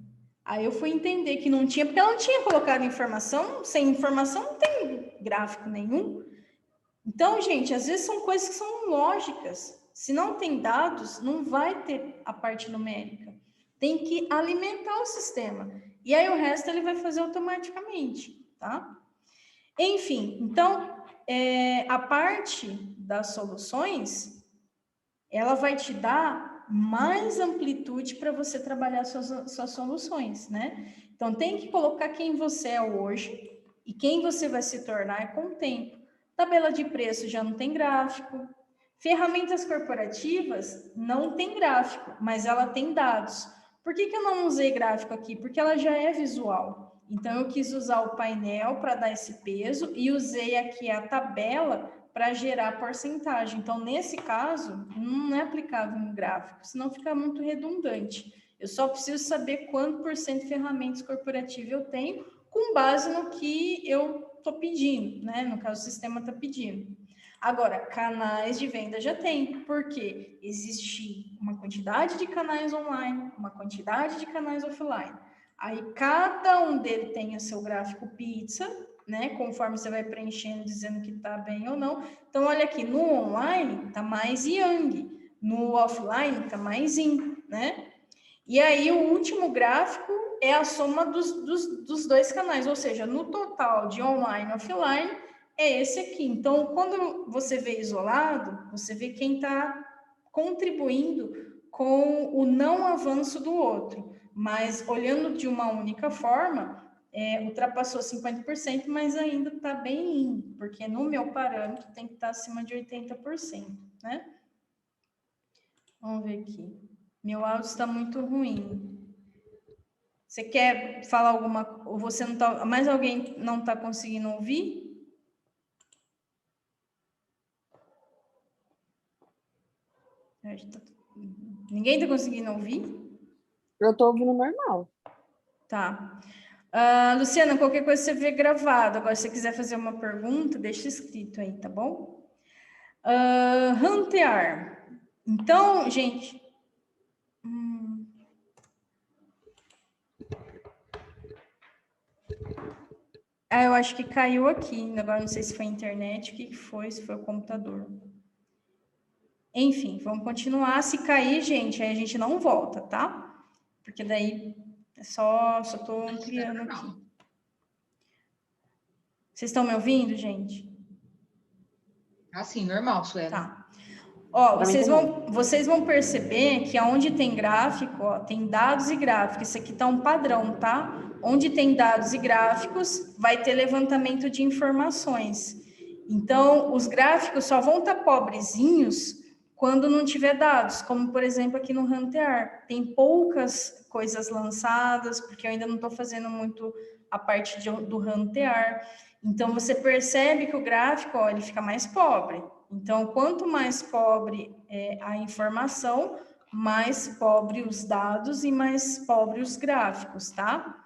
Aí eu fui entender que não tinha, porque ela não tinha colocado informação. Sem informação não tem gráfico nenhum. Então, gente, às vezes são coisas que são lógicas. Se não tem dados, não vai ter a parte numérica. Tem que alimentar o sistema. E aí o resto ele vai fazer automaticamente, tá? Enfim, então, a parte das soluções, ela vai te dar mais amplitude para você trabalhar suas soluções, né? Então, tem que colocar quem você é hoje e quem você vai se tornar com o tempo. Tabela de preço já não tem gráfico. Ferramentas corporativas não tem gráfico, mas ela tem dados. Por que eu não usei gráfico aqui? Porque ela já é visual. Então, eu quis usar o painel para dar esse peso e usei aqui a tabela para gerar porcentagem. Então, nesse caso, não é aplicável um gráfico, senão fica muito redundante. Eu só preciso saber quanto por cento de ferramentas corporativas eu tenho, com base no que eu estou pedindo, né? No caso, o sistema está pedindo. Agora, canais de venda já tem, porque existe uma quantidade de canais online, uma quantidade de canais offline. Aí, cada um dele tem o seu gráfico pizza, né? Conforme você vai preenchendo, dizendo que está bem ou não. Então, olha aqui, no online está mais yang, no offline está mais yin, né? E aí, o último gráfico é a soma dos dois canais, ou seja, no total de online e offline, é esse aqui. Então, quando você vê isolado, você vê quem está contribuindo com o não avanço do outro. Mas, olhando de uma única forma, ultrapassou 50%, mas ainda está bem indo, porque no meu parâmetro tem que estar acima de 80%, né? Vamos ver aqui. Meu áudio está muito ruim. Você quer falar alguma... Ou você não tá... Mais alguém não está conseguindo ouvir? Ninguém está conseguindo ouvir? Eu estou ouvindo normal. Tá. Luciana, qualquer coisa você vê gravado. Agora, se você quiser fazer uma pergunta, deixa escrito aí, tá bom? Rantear. Então, gente... eu acho que caiu aqui. Agora, não sei se foi a internet, o que foi, se foi o computador. Enfim, vamos continuar. Se cair, gente, aí a gente não volta, tá? Porque daí só estou ampliando aqui. Vocês estão me ouvindo, gente? Assim, normal, Suela. Tá. Ó, vocês vão perceber que aonde tem gráfico, ó, tem dados e gráficos. Isso aqui tá um padrão, tá? Onde tem dados e gráficos, vai ter levantamento de informações. Então, os gráficos só vão estar pobrezinhos quando não tiver dados, como, por exemplo, aqui no Rantear. Tem poucas coisas lançadas, porque eu ainda não estou fazendo muito a parte do Rantear. Então, você percebe que o gráfico, ó, ele fica mais pobre. Então, quanto mais pobre é a informação, mais pobre os dados e mais pobre os gráficos, tá?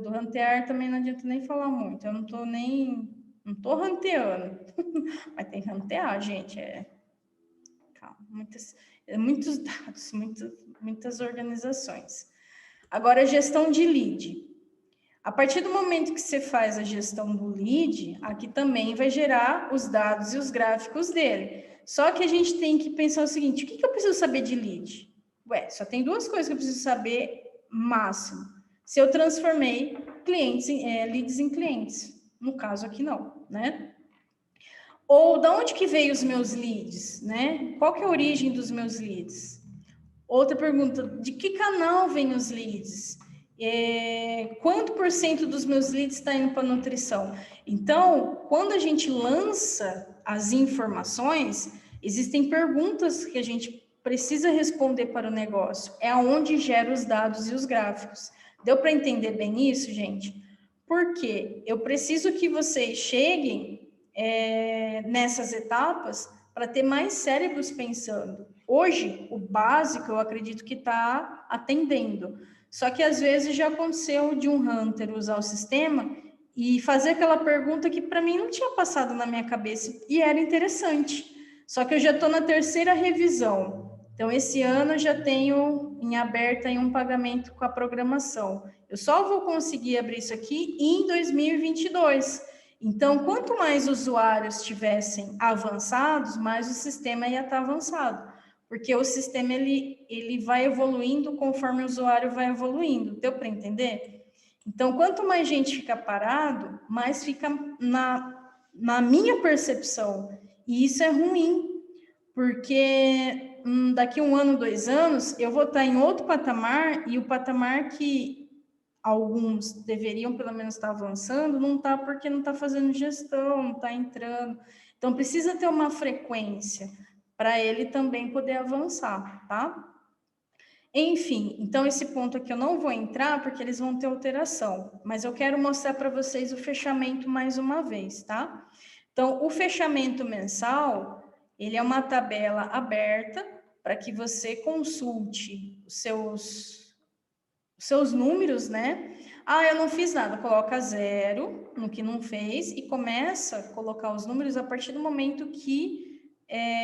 Do Rantear também não adianta nem falar muito. Eu não tô ranteando. Mas tem rantear, gente. Calma, muitos dados, muitas organizações. Agora, gestão de lead. A partir do momento que você faz a gestão do lead, aqui também vai gerar os dados e os gráficos dele. Só que a gente tem que pensar o seguinte, o que eu preciso saber de lead? Só tem duas coisas que eu preciso saber máximo. Se eu transformei leads em clientes. No caso aqui não, né? Ou de onde que veio os meus leads, né? Qual que é a origem dos meus leads? Outra pergunta, de que canal vêm os leads? Quanto por cento dos meus leads está indo para nutrição? Então, quando a gente lança as informações, existem perguntas que a gente precisa responder para o negócio. É onde gera os dados e os gráficos. Deu para entender bem isso, gente? Porque eu preciso que vocês cheguem nessas etapas para ter mais cérebros pensando. Hoje, o básico, eu acredito que está atendendo. Só que, às vezes, já aconteceu de um hunter usar o sistema e fazer aquela pergunta que para mim não tinha passado na minha cabeça e era interessante. Só que eu já estou na terceira revisão. Então, esse ano eu já tenho em aberta um pagamento com a programação. Eu só vou conseguir abrir isso aqui em 2022. Então, quanto mais usuários tivessem avançados, mais o sistema ia estar avançado. Porque o sistema ele vai evoluindo conforme o usuário vai evoluindo. Deu para entender? Então, quanto mais gente fica parado, mais fica na minha percepção. E isso é ruim, porque daqui 1 ano, 2 anos, eu vou estar em outro patamar, e o patamar que alguns deveriam pelo menos estar avançando, não está porque não está fazendo gestão, não está entrando. Então, precisa ter uma frequência para ele também poder avançar, tá? Enfim, então esse ponto aqui eu não vou entrar porque eles vão ter alteração, mas eu quero mostrar para vocês o fechamento mais uma vez, tá? Então, o fechamento mensal, ele é uma tabela aberta para que você consulte os seus números, né? Ah, eu não fiz nada, coloca 0 no que não fez e começa a colocar os números a partir do momento que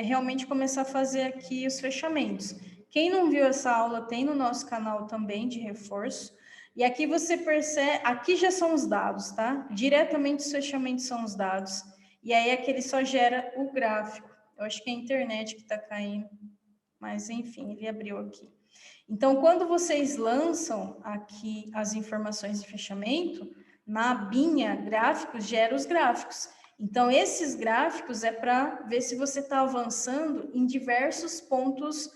realmente começar a fazer aqui os fechamentos. Quem não viu essa aula, tem no nosso canal também de reforço. E aqui você percebe, aqui já são os dados, tá? Diretamente os fechamentos são os dados. E aí aqui ele só gera o gráfico. Eu acho que é a internet que está caindo. Mas, enfim, ele abriu aqui. Então, quando vocês lançam aqui as informações de fechamento, na abinha gráficos, gera os gráficos. Então, esses gráficos é para ver se você está avançando em diversos pontos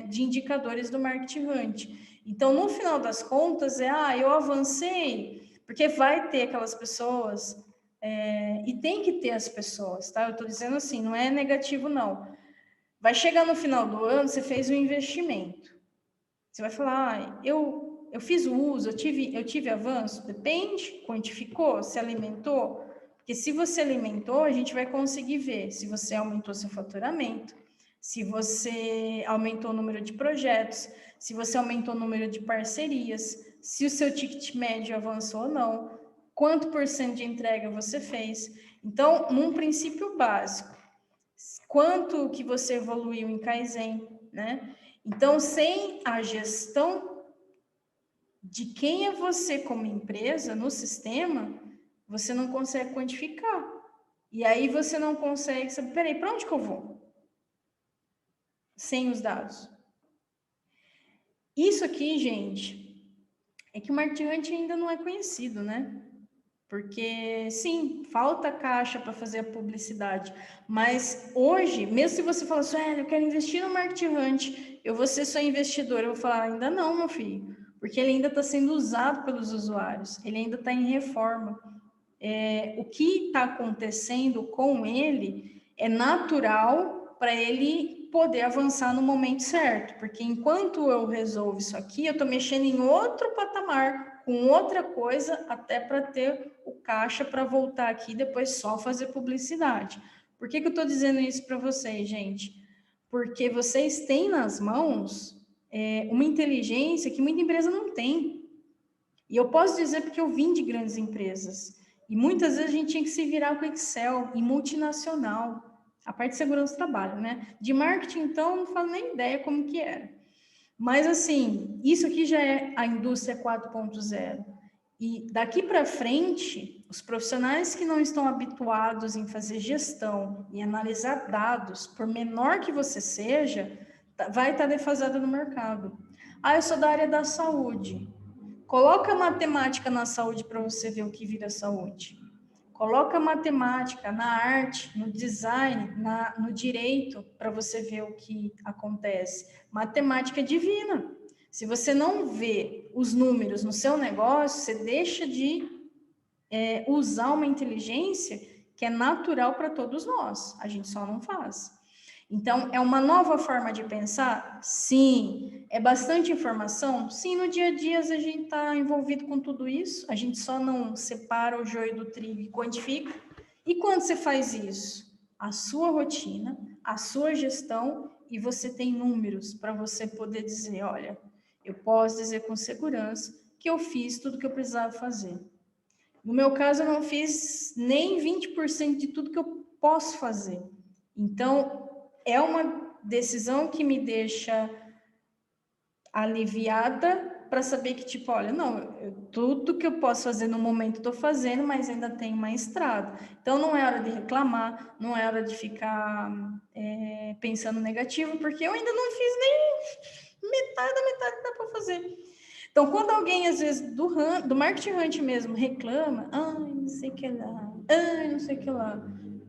de indicadores do Market Hunt. Então, no final das contas, eu avancei, porque vai ter aquelas pessoas, e tem que ter as pessoas, tá? Eu estou dizendo assim, não é negativo, não. Vai chegar no final do ano, você fez um investimento. Você vai falar, eu fiz o uso, eu tive avanço? Depende, quantificou, se alimentou? Porque se você alimentou, a gente vai conseguir ver se você aumentou seu faturamento, se você aumentou o número de projetos, se você aumentou o número de parcerias, se o seu ticket médio avançou ou não, quanto % de entrega você fez. Então, num princípio básico, quanto que você evoluiu em Kaizen, né? Então, sem a gestão de quem é você como empresa no sistema, você não consegue quantificar. E aí você não consegue saber, peraí, para onde que eu vou? Sem os dados. Isso aqui, gente, é que o Market Hunt ainda não é conhecido, né? Porque, sim, falta caixa para fazer a publicidade. Mas hoje, mesmo se você falar assim, eu quero investir no Market Hunt, eu vou ser só investidor, eu vou falar, ainda não, meu filho. Porque ele ainda está sendo usado pelos usuários, ele ainda está em reforma. O que está acontecendo com ele é natural para ele poder avançar no momento certo, porque enquanto eu resolvo isso aqui, eu estou mexendo em outro patamar, com outra coisa, até para ter o caixa para voltar aqui e depois só fazer publicidade. Por que eu estou dizendo isso para vocês, gente? Porque vocês têm nas mãos uma inteligência que muita empresa não tem. E eu posso dizer porque eu vim de grandes empresas. E muitas vezes a gente tinha que se virar com Excel em multinacional. A parte de segurança do trabalho, né? De marketing, então, não faço nem ideia como que era. Mas, assim, isso aqui já é a indústria 4.0. E daqui para frente, os profissionais que não estão habituados em fazer gestão e analisar dados, por menor que você seja, vai estar defasado no mercado. Eu sou da área da saúde. Coloca matemática na saúde para você ver o que vira saúde. Coloca matemática na arte, no design, no direito, para você ver o que acontece. Matemática é divina. Se você não vê os números no seu negócio, você deixa de usar uma inteligência que é natural para todos nós. A gente só não faz. Então, é uma nova forma de pensar? Sim. É bastante informação? Sim, no dia a dia a gente está envolvido com tudo isso, a gente só não separa o joio do trigo e quantifica. E quando você faz isso? A sua rotina, a sua gestão, e você tem números para você poder dizer, olha, eu posso dizer com segurança que eu fiz tudo que eu precisava fazer. No meu caso, eu não fiz nem 20% de tudo que eu posso fazer. Então, é uma decisão que me deixa aliviada para saber que, tipo, olha, não, tudo que eu posso fazer no momento estou fazendo, mas ainda tem uma estrada. Então, não é hora de reclamar, não é hora de ficar pensando negativo, porque eu ainda não fiz nem metade da metade que dá para fazer. Então, quando alguém, às vezes, do Marketing Hunt mesmo, reclama, não sei o que lá, não sei o que lá.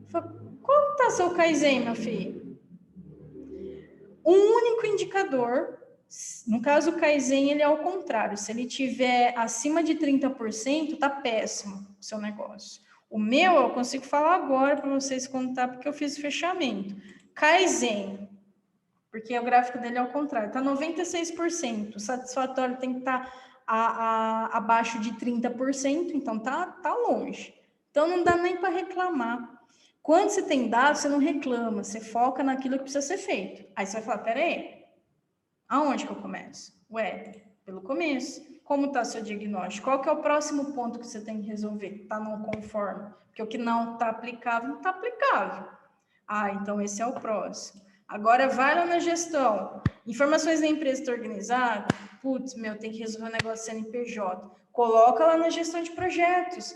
Fala, qual está seu Kaizen, meu filho? Um único indicador, no caso o Kaizen, ele é ao contrário, se ele tiver acima de 30%, tá péssimo o seu negócio. O meu, eu consigo falar agora para vocês contar, porque eu fiz o fechamento. Kaizen, porque o gráfico dele é ao contrário, tá 96%, o satisfatório tem que estar abaixo de 30%, então tá longe. Então não dá nem para reclamar. Quando você tem dados, você não reclama, você foca naquilo que precisa ser feito. Aí você vai falar, peraí, aonde que eu começo? Ué, pelo começo. Como está seu diagnóstico? Qual que é o próximo ponto que você tem que resolver? Está não conforme? Porque o que não está aplicável, não está aplicável. Então esse é o próximo. Agora vai lá na gestão. Informações da empresa está organizada? Putz, tem que resolver um negócio CNPJ. Coloca lá na gestão de projetos.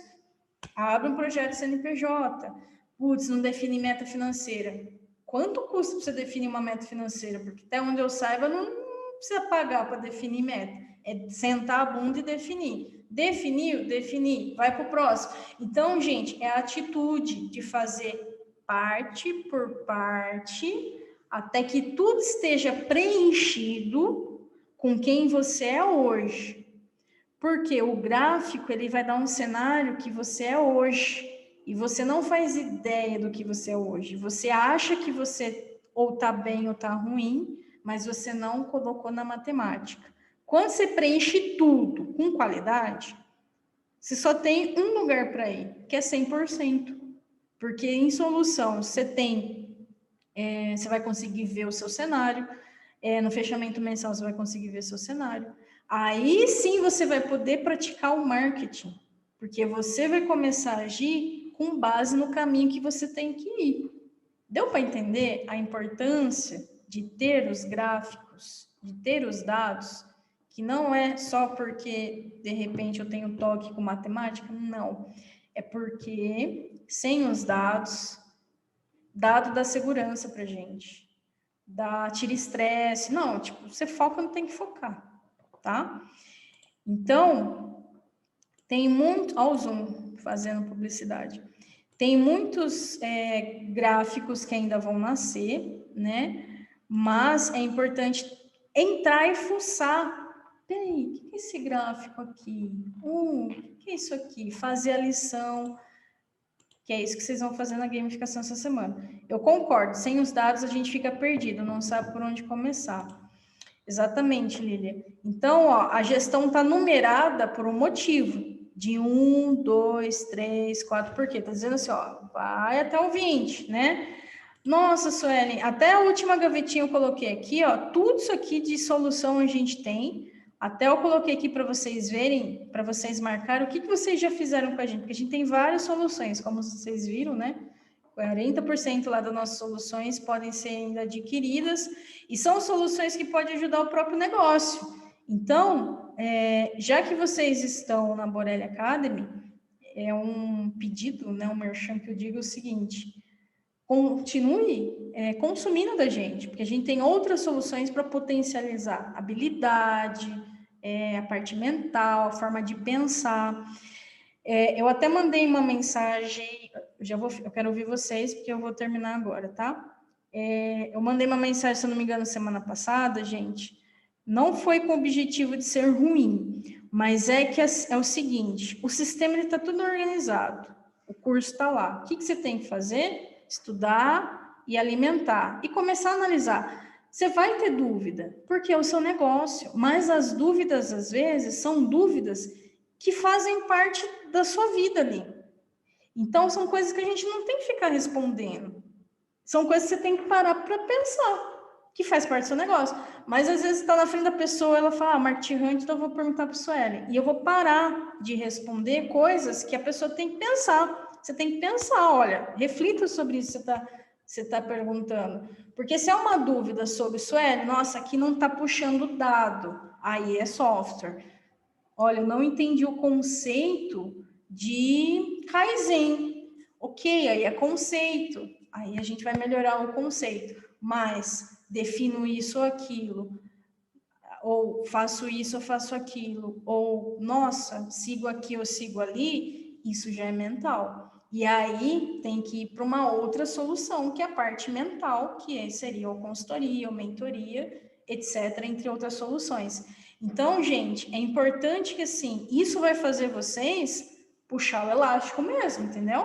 Abre um projeto CNPJ. Putz, não define meta financeira. Quanto custa para você definir uma meta financeira? Porque até onde eu saiba, não precisa pagar para definir meta. É sentar a bunda e definir. Definiu? Definir. Vai para o próximo. Então, gente, é a atitude de fazer parte por parte, até que tudo esteja preenchido com quem você é hoje. Porque o gráfico, ele vai dar um cenário que você é hoje. E você não faz ideia do que você é hoje. Você acha que você ou está bem ou está ruim, mas você não colocou na matemática. Quando você preenche tudo com qualidade, você só tem um lugar para ir, que é 100%. Porque em solução, você vai conseguir ver o seu cenário, no fechamento mensal você vai conseguir ver seu cenário. Aí sim você vai poder praticar o marketing, porque você vai começar a agir com base no caminho que você tem que ir. Deu para entender a importância de ter os gráficos, de ter os dados, que não é só porque, de repente, eu tenho toque com matemática? Não. É porque, sem os dados, dado dá segurança para gente. Tira estresse. Não, tipo, você foca, não tem que focar, tá? Então, tem muito... Olha o Zoom fazendo publicidade. Tem muitos gráficos que ainda vão nascer, né? Mas é importante entrar e fuçar. Peraí, o que é esse gráfico aqui? O que é isso aqui? Fazer a lição, que é isso que vocês vão fazer na gamificação essa semana. Eu concordo, sem os dados a gente fica perdido, não sabe por onde começar. Exatamente, Lília. Então, a gestão está numerada por um motivo. De 1, 2, 3, 4, por quê? Está dizendo assim, vai até o 20, né? Nossa, Suelen, até a última gavetinha eu coloquei aqui, tudo isso aqui de solução a gente tem. Até eu coloquei aqui para vocês verem, para vocês marcarem o que vocês já fizeram com a gente, porque a gente tem várias soluções, como vocês viram, né? 40% lá das nossas soluções podem ser ainda adquiridas, e são soluções que podem ajudar o próprio negócio. Então, já que vocês estão na Borelli Academy, é um pedido, né, um merchan que eu digo o seguinte: continue consumindo da gente, porque a gente tem outras soluções para potencializar habilidade, a parte mental, a forma de pensar. Eu até mandei uma mensagem, eu quero ouvir vocês, porque eu vou terminar agora, tá? Eu mandei uma mensagem, se eu não me engano, semana passada, gente. Não foi com o objetivo de ser ruim, mas é o seguinte: o sistema está tudo organizado, o curso está lá. O que você tem que fazer? Estudar e alimentar, e começar a analisar. Você vai ter dúvida, porque é o seu negócio, mas as dúvidas, às vezes, são dúvidas que fazem parte da sua vida ali. Então, são coisas que a gente não tem que ficar respondendo. São coisas que você tem que parar para pensar. que faz parte do seu negócio. Mas às vezes você está na frente da pessoa, ela fala, marketing hunt, então eu vou perguntar para a Sueli. E eu vou parar de responder coisas que a pessoa tem que pensar. Você tem que pensar, olha, reflita sobre isso que você tá perguntando. Porque se é uma dúvida sobre Sueli, nossa, aqui não está puxando dado, aí é software. Olha, eu não entendi o conceito de Kaizen. Ok, aí é conceito. Aí a gente vai melhorar o conceito. Mas defino isso ou aquilo. Ou faço isso ou faço aquilo. Ou, nossa, sigo aqui ou sigo ali. Isso já é mental. E aí tem que ir para uma outra solução, que é a parte mental, que seria ou consultoria, ou mentoria, etc., entre outras soluções. Então, gente, é importante que, assim, isso vai fazer vocês puxar o elástico mesmo, entendeu?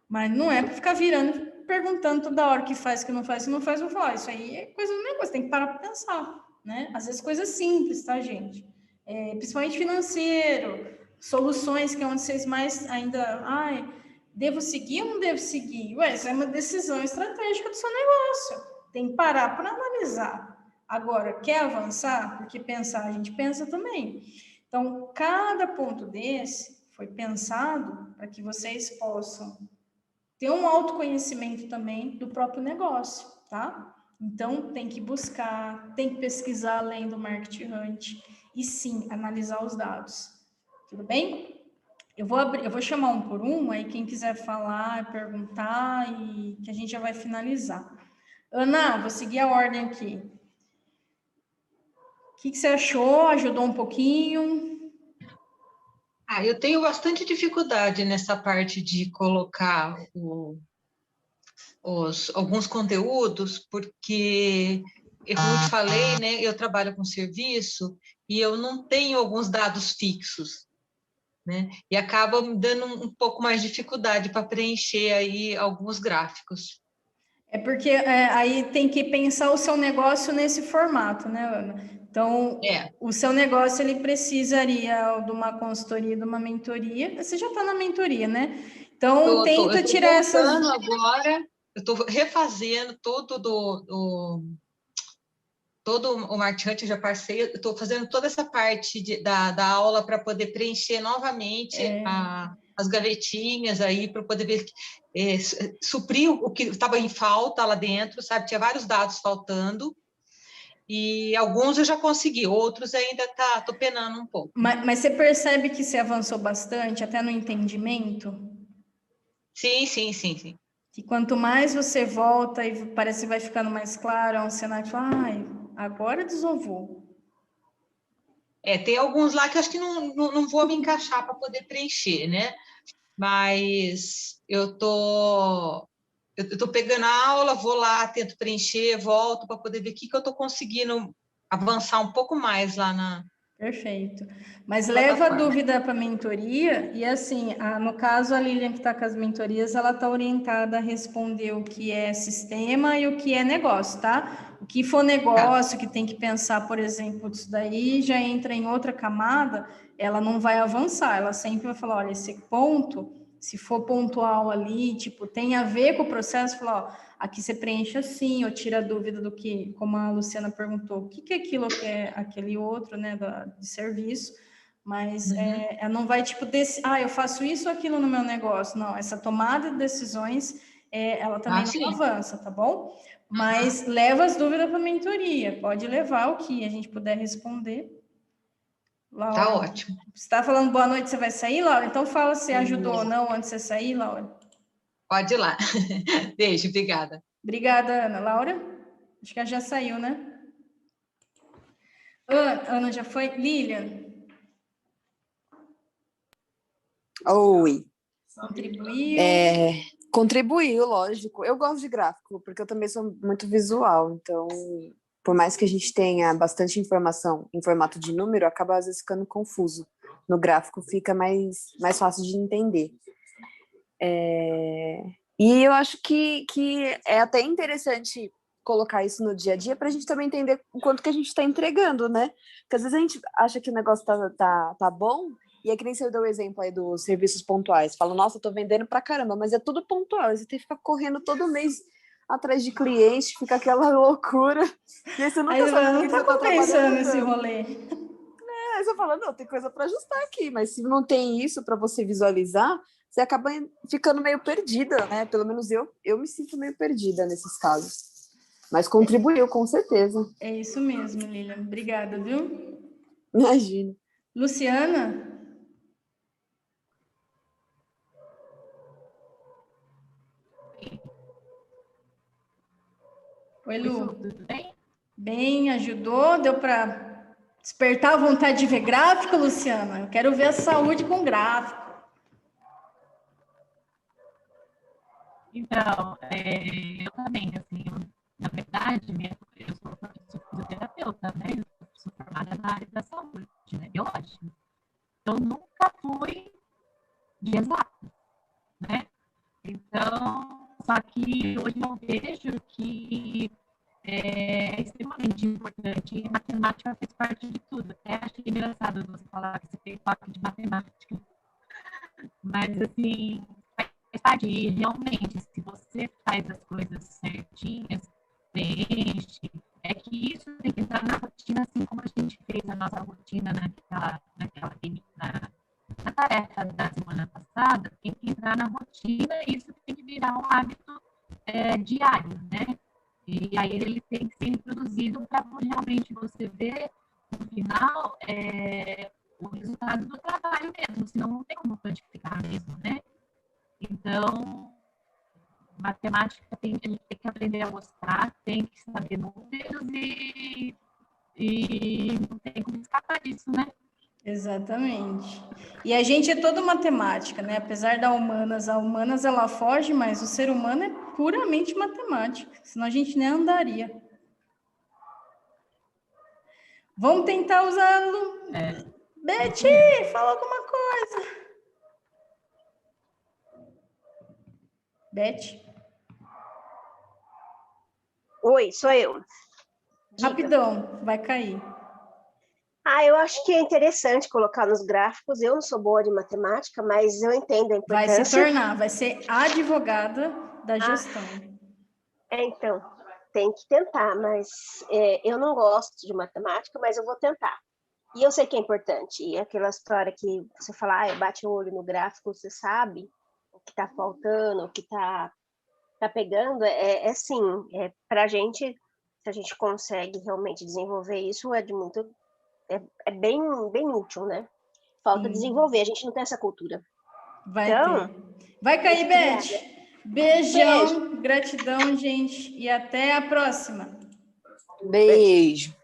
Mas não é para ficar virando, perguntando toda hora o que faz, o que não faz, se não faz, eu vou falar, isso aí é coisa do negócio, tem que parar para pensar, né? Às vezes coisas simples, tá, gente? Principalmente financeiro, soluções que é onde vocês mais ainda, devo seguir ou não devo seguir? Ué, isso é uma decisão estratégica do seu negócio, tem que parar para analisar. Agora, quer avançar? Porque pensar, a gente pensa também. Então, cada ponto desse foi pensado para que vocês possam ter um autoconhecimento também do próprio negócio, tá? Então, tem que buscar, tem que pesquisar além do Marketing Hunt e, sim, analisar os dados. Tudo bem? Eu vou chamar um por um, aí quem quiser falar, perguntar, e que a gente já vai finalizar. Ana, vou seguir a ordem aqui. O que você achou? Ajudou um pouquinho? Eu tenho bastante dificuldade nessa parte de colocar alguns conteúdos, porque, como eu te falei, né, eu trabalho com serviço e eu não tenho alguns dados fixos, né? E acaba me dando um pouco mais de dificuldade para preencher aí alguns gráficos. É porque aí tem que pensar o seu negócio nesse formato, né, Ana? Então, o seu negócio, ele precisaria de uma consultoria, de uma mentoria. Você já está na mentoria, né? Então, tenta tirar essas... Agora, eu estou refazendo todo o Marketing Hunt, eu já passei, eu estou fazendo toda essa parte da aula para poder preencher novamente as gavetinhas aí, para poder ver, suprir o que estava em falta lá dentro, sabe? Tinha vários dados faltando, e alguns eu já consegui, outros ainda estou penando um pouco. Mas você percebe que você avançou bastante, até no entendimento? Sim. Que quanto mais você volta e parece que vai ficando mais claro, é um cenário que fala, agora desovou. Tem alguns lá que eu acho que não vou me encaixar para poder preencher, né? Mas eu tô pegando a aula, vou lá, tento preencher, volto para poder ver o que eu estou conseguindo avançar um pouco mais lá na... Perfeito. Mas leva a dúvida para a mentoria e, assim, no caso, a Lilian que está com as mentorias, ela está orientada a responder o que é sistema e o que é negócio, tá? O que for negócio, que tem que pensar, por exemplo, isso daí já entra em outra camada, ela não vai avançar, ela sempre vai falar, olha, esse ponto, se for pontual ali, tipo, tem a ver com o processo, falar, ó, aqui você preenche assim, ou tira a dúvida do que, como a Luciana perguntou, o que é aquilo que é aquele outro, né, de serviço, mas ela não vai, tipo, eu faço isso ou aquilo no meu negócio, não, essa tomada de decisões, ela também não avança, tá bom? Mas leva as dúvidas para a mentoria, pode levar o que a gente puder responder. Laura, tá ótimo. Você está falando boa noite, você vai sair, Laura? Então fala se ajudou ou não antes de você sair, Laura. Pode ir lá. Beijo, obrigada. Obrigada, Ana. Laura? Acho que ela já saiu, né? Ana já foi? Lilian? Oi. Contribuiu? Contribuiu, lógico. Eu gosto de gráfico, porque eu também sou muito visual, então, por mais que a gente tenha bastante informação em formato de número, acaba às vezes ficando confuso. No gráfico fica mais fácil de entender. E eu acho que é até interessante colocar isso no dia a dia para a gente também entender o quanto que a gente está entregando, né? Porque às vezes a gente acha que o negócio tá bom, e é que nem você deu o exemplo aí dos serviços pontuais. Fala, nossa, eu tô vendendo pra caramba, mas é tudo pontual, você tem que ficar correndo todo mês atrás de cliente, fica aquela loucura. E aí você nunca Aí sabe não o que tá você tá compensando trabalhando esse tanto. rolê. Aí você fala, não, tem coisa para ajustar aqui, mas se não tem isso para você visualizar, você acaba ficando meio perdida, né? Pelo menos eu me sinto meio perdida nesses casos. Mas contribuiu, com certeza. É isso mesmo, Lilian. Obrigada, viu? Imagina. Luciana? Oi, Lu. Tudo bem? Bem, ajudou? Deu para despertar a vontade de ver gráfico, Luciana? Eu quero ver a saúde com gráfico. Então, eu também, assim, na verdade, eu sou fisioterapeuta, né? Eu sou formada na área da saúde, né? Biológica. Eu nunca fui de exato, né? Então, só que hoje eu vejo que é extremamente importante e matemática faz parte de tudo. Até achei engraçado você falar que você tem toque de matemática. Mas, assim, faz parte. E realmente, se você faz as coisas certinhas, preenche, é que isso tem que entrar na rotina, assim como a gente fez a nossa rotina na tarefa da semana passada, tem que entrar na rotina e isso tem que virar um hábito diário, né? E aí ele tem que ser introduzido para realmente você ver no final o resultado do trabalho mesmo, senão não tem como quantificar mesmo, né? Então, matemática a gente tem que aprender a gostar, tem que saber números e não tem como escapar disso, né? Exatamente. E a gente é todo matemática, né? Apesar da humanas, a humanas ela foge, mas o ser humano é puramente matemática, senão a gente nem andaria. Vamos tentar usá-lo. Betty, fala alguma coisa. Betty? Oi, sou eu. Diga. Rapidão, vai cair. Eu acho que é interessante colocar nos gráficos. Eu não sou boa de matemática, mas eu entendo a Vai importância. se tornar, vai ser advogada da gestão. Então, tem que tentar, mas eu não gosto de matemática, mas eu vou tentar. E eu sei que é importante. E aquela história que você fala, bate o olho no gráfico, você sabe o que está faltando, o que está pegando. Sim, para a gente, se a gente consegue realmente desenvolver isso, é bem, bem útil, né? Falta desenvolver, a gente não tem essa cultura. Vai ter. Vai cair, Beth. Beijão, gratidão, gente, e até a próxima. Beijo.